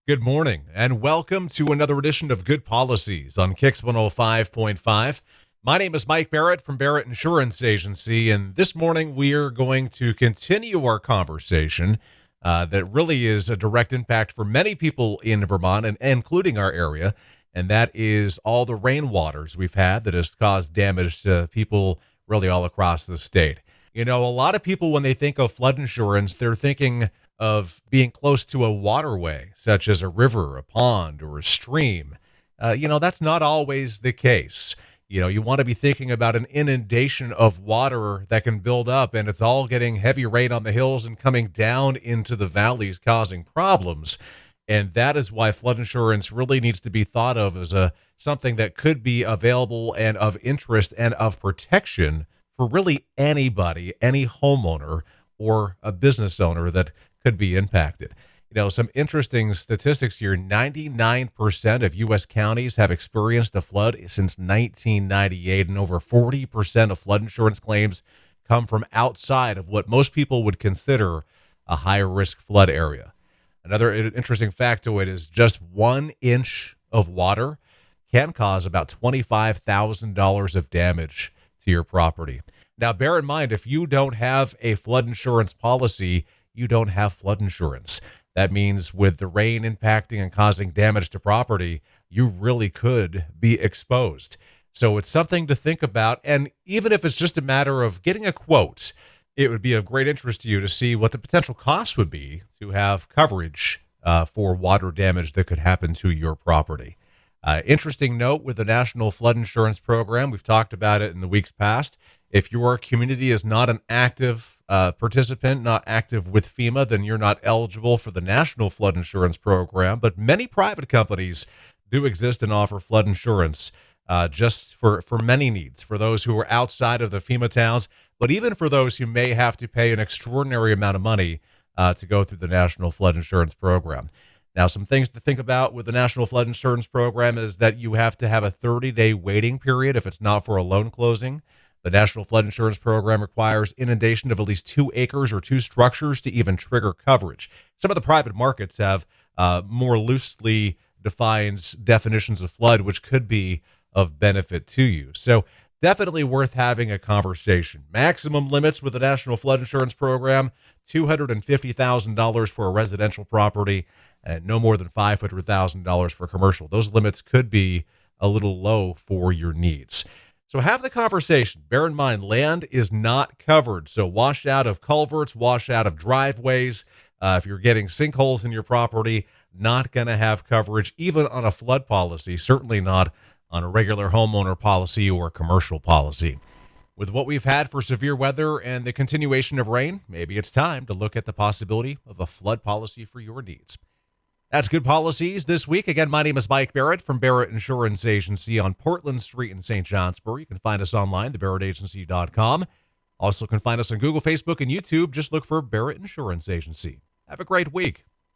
Good morning, and welcome to another edition of Good Policies on Kix 105.5. My name is Mike Barrett from Barrett Insurance Agency, and this morning we are going to continue our conversation that really is a direct impact for many people in Vermont, and including our area, and that is all the rainwaters we've had that has caused damage to people really all across the state. You know, a lot of people, when they think of flood insurance, they're thinking of being close to a waterway, such as a river, a pond, or a stream. That's not always the case. You want to be thinking about an inundation of water that can build up, and it's all getting heavy rain on the hills and coming down into the valleys, causing problems. And that is why flood insurance really needs to be thought of as something that could be available and of interest and of protection for really anybody, any homeowner or a business owner that could be impacted. Some interesting statistics here. 99% of U.S. counties have experienced a flood since 1998, and over 40% of flood insurance claims come from outside of what most people would consider a high-risk flood area. Another interesting factoid is just 1 inch of water can cause about $25,000 of damage to your property. Now, bear in mind, if you don't have a flood insurance policy, you don't have flood insurance. That means with the rain impacting and causing damage to property, you really could be exposed. So it's something to think about. And even if it's just a matter of getting a quote, it would be of great interest to you to see what the potential cost would be to have coverage for water damage that could happen to your property. Interesting note with the National Flood Insurance Program, we've talked about it in the weeks past. If your community is not an active participant, not active with FEMA, then you're not eligible for the National Flood Insurance Program. But many private companies do exist and offer flood insurance just for many needs, for those who are outside of the FEMA towns, but even for those who may have to pay an extraordinary amount of money to go through the National Flood Insurance Program. Now, some things to think about with the National Flood Insurance Program is that you have to have a 30-day waiting period if it's not for a loan closing. The National Flood Insurance Program requires inundation of at least 2 acres or 2 structures to even trigger coverage. Some of the private markets have more loosely defined definitions of flood, which could be of benefit to you. So definitely worth having a conversation. Maximum limits with the National Flood Insurance Program, $250,000 for a residential property and no more than $500,000 for commercial. Those limits could be a little low for your needs. So have the conversation. Bear in mind, land is not covered. So wash out of culverts, wash out of driveways. If you're getting sinkholes in your property, not going to have coverage, even on a flood policy, certainly not on a regular homeowner policy or commercial policy. With what we've had for severe weather and the continuation of rain, maybe it's time to look at the possibility of a flood policy for your needs. That's Good Policies this week. Again, my name is Mike Barrett from Barrett Insurance Agency on Portland Street in St. Johnsbury. You can find us online, thebarrettagency.com. Also can find us on Google, Facebook, and YouTube. Just look for Barrett Insurance Agency. Have a great week.